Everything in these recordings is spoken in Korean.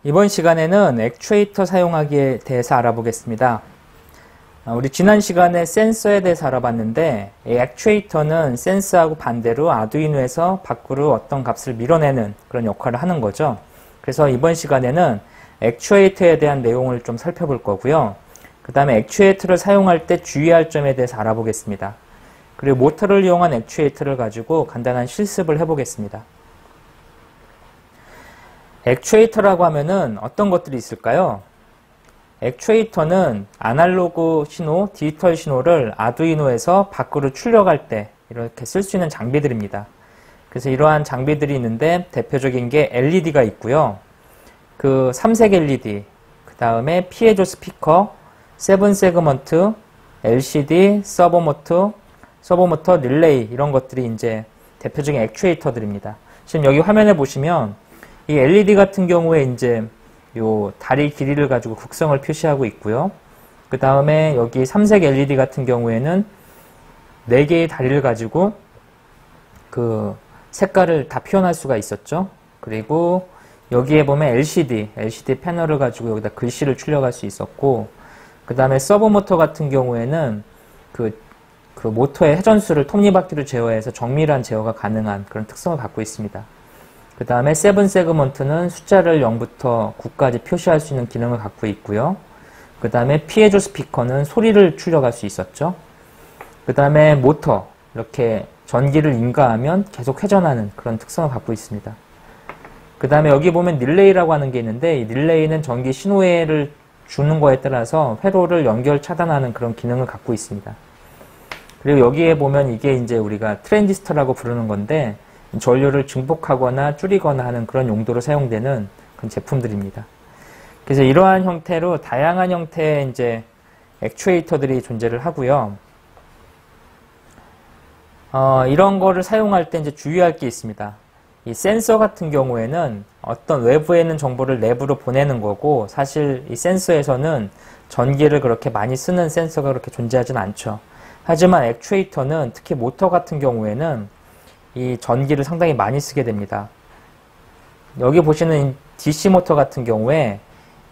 이번 시간에는 액추에이터 사용하기에 대해서 알아보겠습니다. 우리 지난 시간에 센서에 대해서 알아봤는데 이 액추에이터는 센서하고 반대로 아두이노에서 밖으로 어떤 값을 밀어내는 그런 역할을 하는 거죠. 그래서 이번 시간에는 액추에이터에 대한 내용을 좀 살펴볼 거고요. 그 다음에 액추에이터를 사용할 때 주의할 점에 대해서 알아보겠습니다. 그리고 모터를 이용한 액추에이터를 가지고 간단한 실습을 해보겠습니다. 액추에이터라고 하면은 어떤 것들이 있을까요? 액추에이터는 아날로그 신호, 디지털 신호를 아두이노에서 밖으로 출력할 때 이렇게 쓸 수 있는 장비들입니다. 그래서 이러한 장비들이 있는데 대표적인 게 LED가 있고요. 그 삼색 LED, 그 다음에 피에조 스피커, 세븐 세그먼트, LCD, 서버모터, 릴레이 이런 것들이 이제 대표적인 액추에이터들입니다. 지금 여기 화면에 보시면 이 LED 같은 경우에 이제 요 다리 길이를 가지고 극성을 표시하고 있고요. 그 다음에 여기 삼색 LED 같은 경우에는 4개의 다리를 가지고 그 색깔을 다 표현할 수가 있었죠. 그리고 여기에 보면 LCD 패널을 가지고 여기다 글씨를 출력할 수 있었고, 그 다음에 서브모터 같은 경우에는 그 모터의 회전수를 톱니바퀴로 제어해서 정밀한 제어가 가능한 그런 특성을 갖고 있습니다. 그 다음에 세븐 세그먼트는 숫자를 0부터 9까지 표시할 수 있는 기능을 갖고 있고요. 그 다음에 피에조 스피커는 소리를 출력할 수 있었죠. 그 다음에 모터, 이렇게 전기를 인가하면 계속 회전하는 그런 특성을 갖고 있습니다. 그 다음에 여기 보면 릴레이라고 하는 게 있는데, 이 릴레이는 전기 신호회를 주는 거에 따라서 회로를 연결 차단하는 그런 기능을 갖고 있습니다. 그리고 여기에 보면 이게 이제 우리가 트랜지스터라고 부르는 건데, 전류를 증폭하거나 줄이거나 하는 그런 용도로 사용되는 그런 제품들입니다. 그래서 이러한 형태로 다양한 형태의 이제 액추에이터들이 존재를 하고요. 이런 거를 사용할 때 이제 주의할 게 있습니다. 이 센서 같은 경우에는 어떤 외부에 있는 정보를 내부로 보내는 거고, 사실 이 센서에서는 전기를 그렇게 많이 쓰는 센서가 그렇게 존재하진 않죠. 하지만 액추에이터는 특히 모터 같은 경우에는 이 전기를 상당히 많이 쓰게 됩니다. 여기 보시는 DC 모터 같은 경우에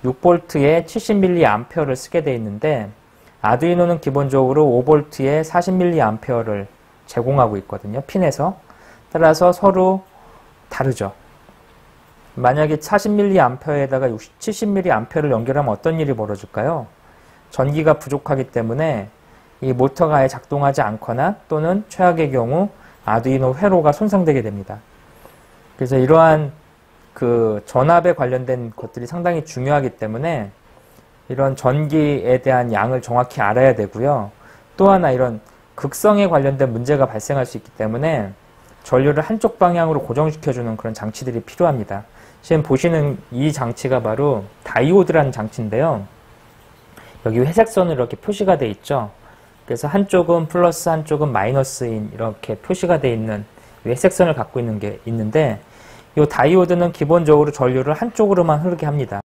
6V에 70mA를 쓰게 되어 있는데, 아두이노는 기본적으로 5V에 40mA를 제공하고 있거든요. 핀에서. 따라서 서로 다르죠. 만약에 40mA에다가 70mA를 연결하면 어떤 일이 벌어질까요? 전기가 부족하기 때문에 이 모터가 아예 작동하지 않거나 또는 최악의 경우 아두이노 회로가 손상되게 됩니다. 그래서 이러한 그 전압에 관련된 것들이 상당히 중요하기 때문에 이런 전기에 대한 양을 정확히 알아야 되고요. 또 하나 이런 극성에 관련된 문제가 발생할 수 있기 때문에 전류를 한쪽 방향으로 고정시켜주는 그런 장치들이 필요합니다. 지금 보시는 이 장치가 바로 다이오드라는 장치인데요. 여기 회색 선으로 이렇게 표시가 되어 있죠. 그래서 한쪽은 플러스 한쪽은 마이너스인 이렇게 표시가 되어 있는 회색선을 갖고 있는 게 있는데, 이 다이오드는 기본적으로 전류를 한쪽으로만 흐르게 합니다.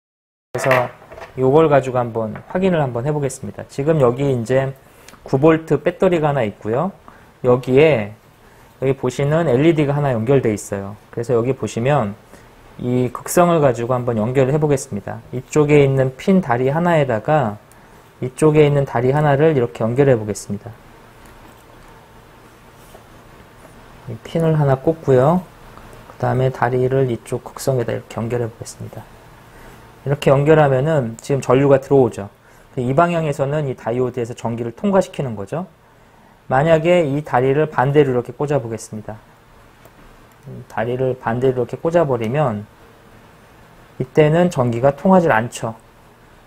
그래서 이걸 가지고 한번 확인을 한번 해보겠습니다. 지금 여기 이제 9V 배터리가 하나 있고요. 여기 보시는 LED가 하나 연결되어 있어요. 그래서 여기 보시면 이 극성을 가지고 한번 연결을 해보겠습니다. 이쪽에 있는 핀 다리 하나에다가 이쪽에 있는 다리 하나를 이렇게 연결해 보겠습니다. 이 핀을 하나 꽂고요. 그 다음에 다리를 이쪽 극성에다 이렇게 연결해 보겠습니다. 이렇게 연결하면은 지금 전류가 들어오죠. 이 방향에서는 이 다이오드에서 전기를 통과시키는 거죠. 만약에 이 다리를 반대로 이렇게 꽂아 보겠습니다. 다리를 반대로 이렇게 꽂아 버리면 이때는 전기가 통하지 않죠.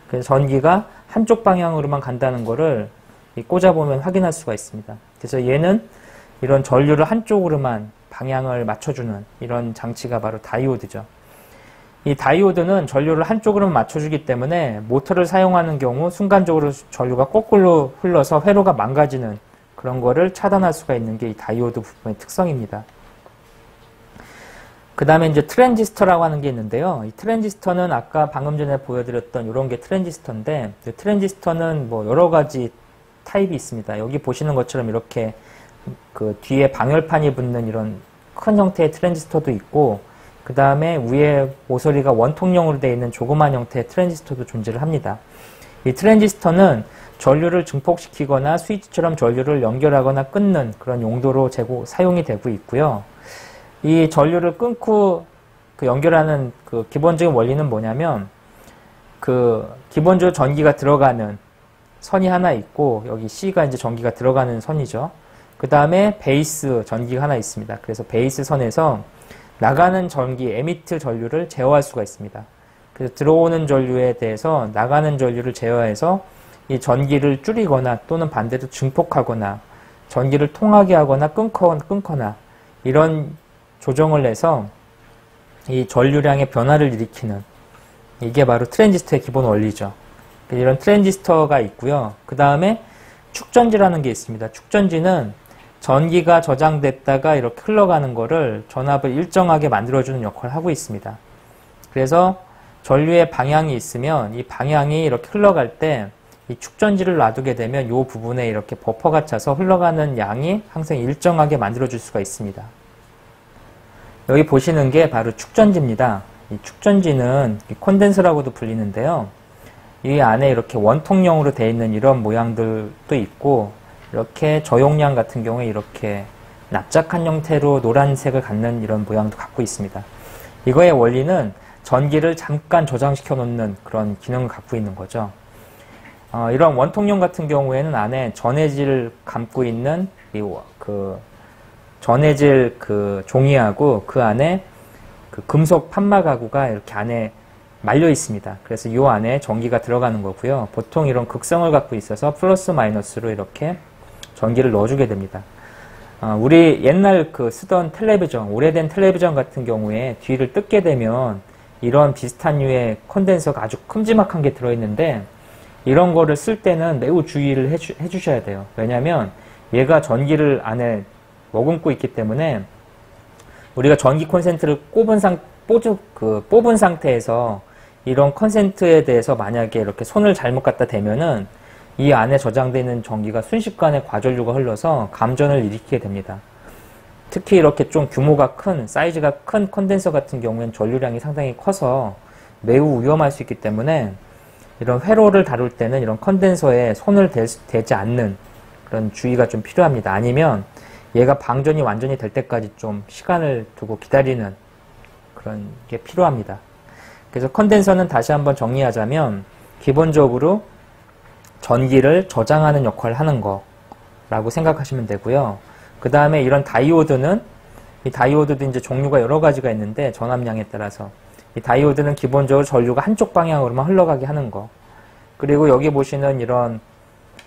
그래서 전기가 한쪽 방향으로만 간다는 거를 꽂아보면 확인할 수가 있습니다. 그래서 얘는 이런 전류를 한쪽으로만 방향을 맞춰주는 이런 장치가 바로 다이오드죠. 이 다이오드는 전류를 한쪽으로만 맞춰주기 때문에 모터를 사용하는 경우 순간적으로 전류가 거꾸로 흘러서 회로가 망가지는 그런 거를 차단할 수가 있는 게 이 다이오드 부품의 특성입니다. 그 다음에 이제 트랜지스터라고 하는 게 있는데요. 이 트랜지스터는 아까 방금 전에 보여드렸던 이런 게 트랜지스터인데, 트랜지스터는 뭐 여러 가지 타입이 있습니다. 여기 보시는 것처럼 이렇게 그 뒤에 방열판이 붙는 이런 큰 형태의 트랜지스터도 있고, 그 다음에 위에 모서리가 원통형으로 되어 있는 조그만 형태의 트랜지스터도 존재를 합니다. 이 트랜지스터는 전류를 증폭시키거나 스위치처럼 전류를 연결하거나 끊는 그런 용도로 사용이 되고 있고요. 이 전류를 끊고 연결하는 그 기본적인 원리는 뭐냐면, 기본적으로 전기가 들어가는 선이 하나 있고, 여기 C가 이제 전기가 들어가는 선이죠. 그 다음에 베이스 전기가 하나 있습니다. 그래서 베이스 선에서 나가는 전기, 에미트 전류를 제어할 수가 있습니다. 그래서 들어오는 전류에 대해서 나가는 전류를 제어해서 이 전기를 줄이거나 또는 반대로 증폭하거나 전기를 통하게 하거나 끊거나 이런 조정을 해서 이 전류량의 변화를 일으키는, 이게 바로 트랜지스터의 기본 원리죠. 이런 트랜지스터가 있고요. 그 다음에 축전지라는 게 있습니다. 축전지는 전기가 저장됐다가 이렇게 흘러가는 거를 전압을 일정하게 만들어주는 역할을 하고 있습니다. 그래서 전류의 방향이 있으면 이 방향이 이렇게 흘러갈 때 이 축전지를 놔두게 되면 이 부분에 이렇게 버퍼가 차서 흘러가는 양이 항상 일정하게 만들어줄 수가 있습니다. 여기 보시는 게 바로 축전지입니다. 이 축전지는 콘덴서라고도 불리는데요. 이 안에 이렇게 원통형으로 되어 있는 이런 모양들도 있고, 이렇게 저용량 같은 경우에 이렇게 납작한 형태로 노란색을 갖는 이런 모양도 갖고 있습니다. 이거의 원리는 전기를 잠깐 저장시켜 놓는 그런 기능을 갖고 있는 거죠. 이런 원통형 같은 경우에는 안에 전해질 감고 있는 전해질 종이하고 그 안에 금속 판마 가구가 이렇게 안에 말려 있습니다. 그래서 이 안에 전기가 들어가는 거고요. 보통 이런 극성을 갖고 있어서 플러스 마이너스로 이렇게 전기를 넣어주게 됩니다. 우리 옛날 쓰던 텔레비전, 오래된 텔레비전 같은 경우에 뒤를 뜯게 되면 이런 비슷한 류의 콘덴서가 아주 큼지막한 게 들어있는데, 이런 거를 쓸 때는 매우 주의를 해주셔야 돼요. 왜냐하면 얘가 전기를 안에 머금고 있기 때문에 우리가 전기 콘센트를 뽑은 상태에서 이런 콘센트에 대해서 만약에 이렇게 손을 잘못 갖다 대면은 이 안에 저장되어 있는 전기가 순식간에 과전류가 흘러서 감전을 일으키게 됩니다. 특히 이렇게 좀 규모가 큰, 사이즈가 큰 콘덴서 같은 경우에는 전류량이 상당히 커서 매우 위험할 수 있기 때문에 이런 회로를 다룰 때는 이런 컨덴서에 손을 대지 않는 그런 주의가 좀 필요합니다. 아니면 얘가 방전이 완전히 될 때까지 좀 시간을 두고 기다리는 그런 게 필요합니다. 그래서 컨덴서는 다시 한번 정리하자면 기본적으로 전기를 저장하는 역할을 하는 거라고 생각하시면 되고요. 그 다음에 이런 다이오드는, 이 다이오드도 이제 종류가 여러 가지가 있는데 전압량에 따라서 이 다이오드는 기본적으로 전류가 한쪽 방향으로만 흘러가게 하는 거. 그리고 여기 보시는 이런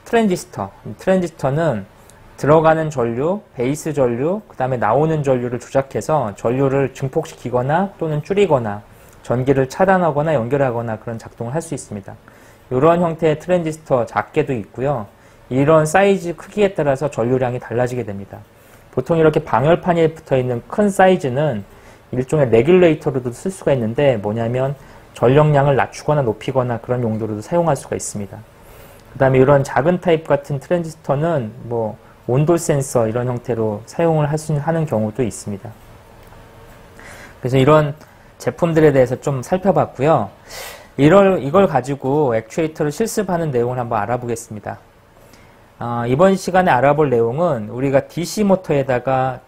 트랜지스터는 들어가는 전류, 베이스 전류, 그 다음에 나오는 전류를 조작해서 전류를 증폭시키거나 또는 줄이거나 전기를 차단하거나 연결하거나 그런 작동을 할 수 있습니다. 이런 형태의 트랜지스터 작게도 있고요. 이런 사이즈 크기에 따라서 전류량이 달라지게 됩니다. 보통 이렇게 방열판에 붙어있는 큰 사이즈는 일종의 레귤레이터로도 쓸 수가 있는데, 뭐냐면 전력량을 낮추거나 높이거나 그런 용도로도 사용할 수가 있습니다. 그 다음에 이런 작은 타입 같은 트랜지스터는 온도 센서 이런 형태로 사용을 하는 경우도 있습니다. 그래서 이런 제품들에 대해서 좀 살펴봤고요. 이걸 가지고 액추에이터를 실습하는 내용을 한번 알아보겠습니다. 이번 시간에 알아볼 내용은 우리가 DC 모터에다가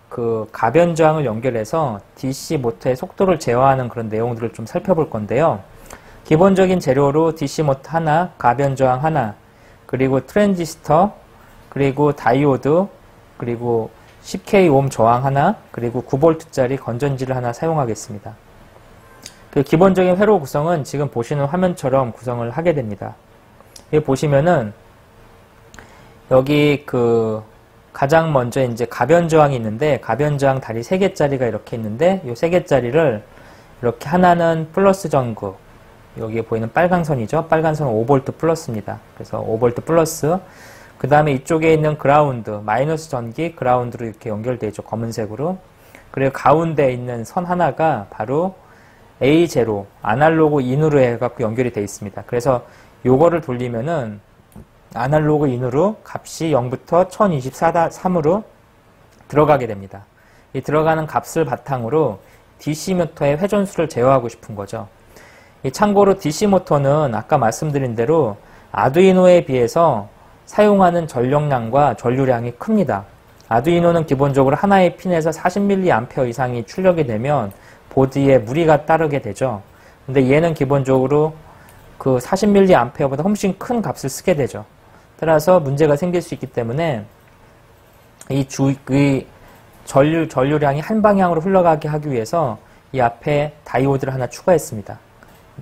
가변 저항을 연결해서 DC 모터의 속도를 제어하는 그런 내용들을 좀 살펴볼 건데요. 기본적인 재료로 DC 모터 하나, 가변 저항 하나, 그리고 트랜지스터, 그리고 다이오드, 그리고 10K 옴 저항 하나, 그리고 9V짜리 건전지를 하나 사용하겠습니다. 기본적인 회로 구성은 지금 보시는 화면처럼 구성을 하게 됩니다. 여기 보시면은 여기 가장 먼저 이제 가변 저항이 있는데, 가변 저항 다리 3개짜리가 이렇게 있는데, 이 3개짜리를 이렇게 하나는 플러스 전구, 여기에 보이는 빨간 선이죠. 빨간 선은 5V 플러스입니다. 그래서 5V 플러스, 그 다음에 이쪽에 있는 그라운드, 마이너스 전기 그라운드로 이렇게 연결되어 있죠. 검은색으로. 그리고 가운데 있는 선 하나가 바로 A0, 아날로그 인으로 해갖고 연결이 되어 있습니다. 그래서 요거를 돌리면은 아날로그 인으로 값이 0부터 1024.3으로 들어가게 됩니다. 이 들어가는 값을 바탕으로 DC 모터의 회전수를 제어하고 싶은 거죠. 참고로 DC 모터는 아까 말씀드린 대로 아두이노에 비해서 사용하는 전력량과 전류량이 큽니다. 아두이노는 기본적으로 하나의 핀에서 40mA 이상이 출력이 되면 보드에 무리가 따르게 되죠. 근데 얘는 기본적으로 그 40mA보다 훨씬 큰 값을 쓰게 되죠. 따라서 문제가 생길 수 있기 때문에 이 전류량이 한 방향으로 흘러가게 하기 위해서 이 앞에 다이오드를 하나 추가했습니다.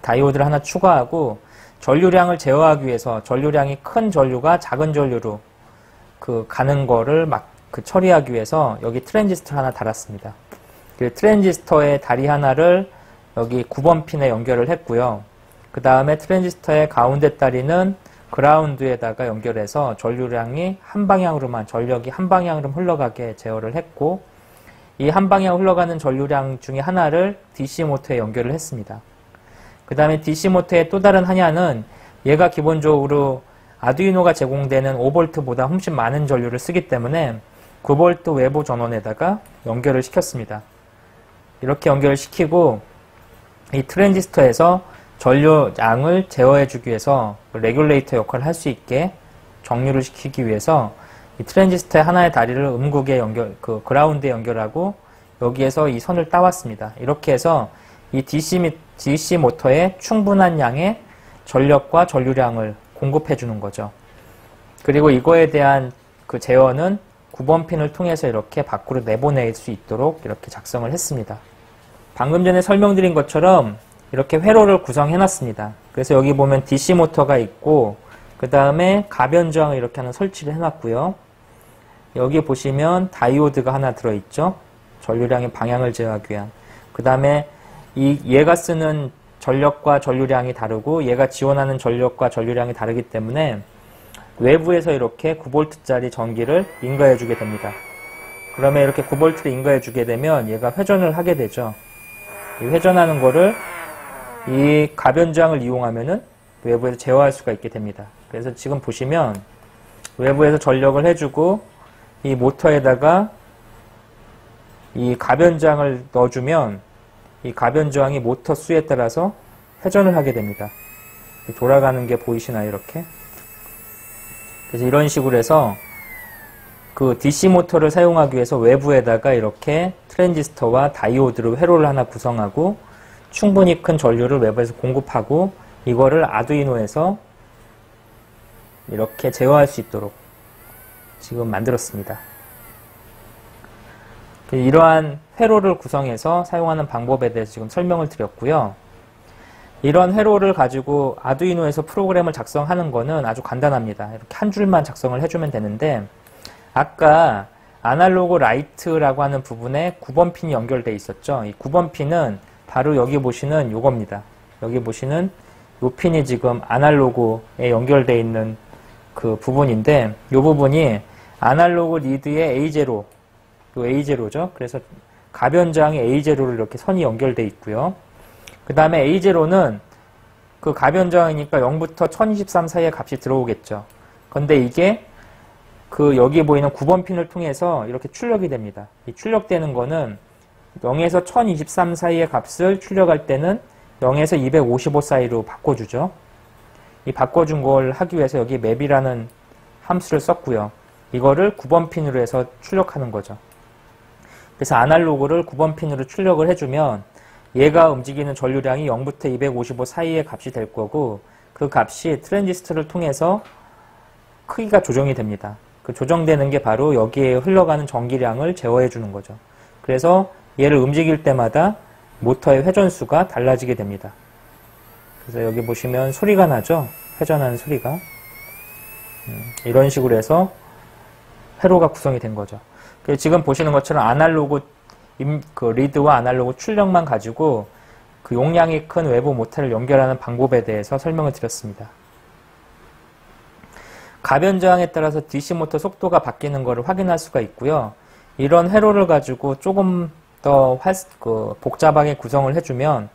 다이오드를 하나 추가하고 전류량을 제어하기 위해서 전류량이 큰 전류가 작은 전류로 가는 거를 처리하기 위해서 여기 트랜지스터 하나 달았습니다. 그 트랜지스터의 다리 하나를 여기 9번 핀에 연결을 했고요. 그 다음에 트랜지스터의 가운데 다리는 그라운드에다가 연결해서 전류량이 한 방향으로만, 전력이 한 방향으로 흘러가게 제어를 했고, 이 한 방향 흘러가는 전류량 중에 하나를 DC 모터에 연결을 했습니다. 그 다음에 DC 모터의 또 다른 하나는 얘가 기본적으로 아두이노가 제공되는 5V보다 훨씬 많은 전류를 쓰기 때문에 9V 외부 전원에다가 연결을 시켰습니다. 이렇게 연결을 시키고 이 트랜지스터에서 전류량을 제어해주기 위해서 레귤레이터 역할을 할 수 있게 정류를 시키기 위해서 이 트랜지스터의 하나의 다리를 음극에 그라운드에 연결하고 여기에서 이 선을 따왔습니다. 이렇게 해서 이 DC 모터에 충분한 양의 전력과 전류량을 공급해주는 거죠. 그리고 이거에 대한 그 제어는 9번 핀을 통해서 이렇게 밖으로 내보낼 수 있도록 이렇게 작성을 했습니다. 방금 전에 설명드린 것처럼 이렇게 회로를 구성해 놨습니다. 그래서 여기 보면 DC 모터가 있고 그 다음에 가변저항을 이렇게 하나 설치를 해 놨고요. 여기 보시면 다이오드가 하나 들어있죠. 전류량의 방향을 제어하기 위한. 그 다음에 얘가 쓰는 전력과 전류량이 다르고 얘가 지원하는 전력과 전류량이 다르기 때문에 외부에서 이렇게 9V짜리 전기를 인가해 주게 됩니다. 그러면 이렇게 9V를 인가해 주게 되면 얘가 회전을 하게 되죠. 이 회전하는 거를 이 가변저항을 이용하면은 외부에서 제어할 수가 있게 됩니다. 그래서 지금 보시면 외부에서 전력을 해주고 이 모터에다가 이 가변저항을 넣어주면 이 가변저항이 모터 수에 따라서 회전을 하게 됩니다. 돌아가는 게 보이시나요? 이렇게. 그래서 이런 식으로 해서 그 DC 모터를 사용하기 위해서 외부에다가 이렇게 트랜지스터와 다이오드로 회로를 하나 구성하고 충분히 큰 전류를 외부에서 공급하고 이거를 아두이노에서 이렇게 제어할 수 있도록 지금 만들었습니다. 이러한 회로를 구성해서 사용하는 방법에 대해서 지금 설명을 드렸고요. 이런 회로를 가지고 아두이노에서 프로그램을 작성하는 거는 아주 간단합니다. 이렇게 한 줄만 작성을 해주면 되는데 아까 아날로그 라이트라고 하는 부분에 9번 핀이 연결되어 있었죠. 이 9번 핀은 바로 여기 보시는 요겁니다. 여기 보시는 요 핀이 지금 아날로그에 연결되어 있는 그 부분인데 요 부분이 아날로그 리드의 A0, 요 A0죠. 그래서 가변저항의 A0를 이렇게 선이 연결되어 있고요. 그 다음에 A0는 그 가변저항이니까 0부터 1023 사이의 값이 들어오겠죠. 근데 이게 그 여기 보이는 9번 핀을 통해서 이렇게 출력이 됩니다. 이 출력되는 거는 0에서 1023 사이의 값을 출력할 때는 0에서 255 사이로 바꿔주죠. 이 바꿔준 걸 하기 위해서 여기 맵이라는 함수를 썼고요. 이거를 9번 핀으로 해서 출력하는 거죠. 그래서 아날로그를 9번 핀으로 출력을 해주면 얘가 움직이는 전류량이 0부터 255 사이의 값이 될 거고 그 값이 트랜지스터를 통해서 크기가 조정이 됩니다. 그 조정되는 게 바로 여기에 흘러가는 전기량을 제어해 주는 거죠. 그래서 얘를 움직일 때마다 모터의 회전수가 달라지게 됩니다. 그래서 여기 보시면 소리가 나죠? 회전하는 소리가. 이런 식으로 해서 회로가 구성이 된 거죠. 지금 보시는 것처럼 아날로그 그 리드와 아날로그 출력만 가지고 그 용량이 큰 외부 모터를 연결하는 방법에 대해서 설명을 드렸습니다. 가변저항에 따라서 DC 모터 속도가 바뀌는 것을 확인할 수가 있고요. 이런 회로를 가지고 조금 더 복잡하게 구성을 해주면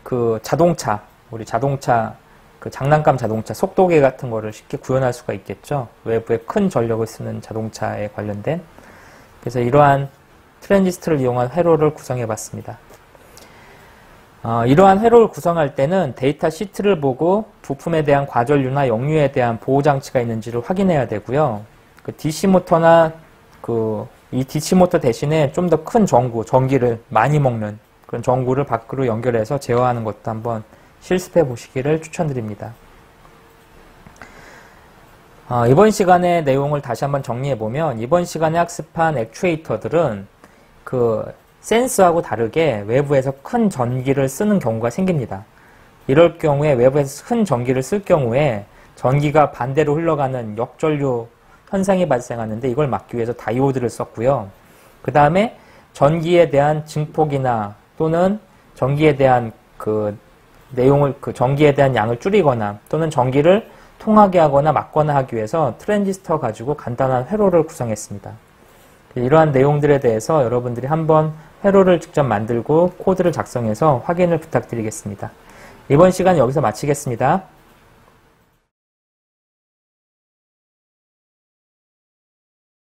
그 자동차, 우리 자동차, 그 장난감 자동차, 속도계 같은 거를 쉽게 구현할 수가 있겠죠. 외부에 큰 전력을 쓰는 자동차에 관련된. 그래서 이러한 트랜지스터를 이용한 회로를 구성해 봤습니다. 이러한 회로를 구성할 때는 데이터 시트를 보고 부품에 대한 과전류나 역류에 대한 보호장치가 있는지를 확인해야 되고요. 그 DC 모터나 이 DC 모터 대신에 좀 더 큰 전기를 많이 먹는 그런 전구를 밖으로 연결해서 제어하는 것도 한번 실습해 보시기를 추천드립니다. 이번 시간의 내용을 다시 한번 정리해 보면 이번 시간에 학습한 액추에이터들은 센스하고 다르게 외부에서 큰 전기를 쓰는 경우가 생깁니다. 이럴 경우에 외부에서 큰 전기를 쓸 경우에 전기가 반대로 흘러가는 역전류 현상이 발생하는데 이걸 막기 위해서 다이오드를 썼고요. 그 다음에 전기에 대한 증폭이나 또는 전기에 대한 전기에 대한 양을 줄이거나 또는 전기를 통하게 하거나 막거나 하기 위해서 트랜지스터 가지고 간단한 회로를 구성했습니다. 이러한 내용들에 대해서 여러분들이 한번 회로를 직접 만들고 코드를 작성해서 확인을 부탁드리겠습니다. 이번 시간 여기서 마치겠습니다.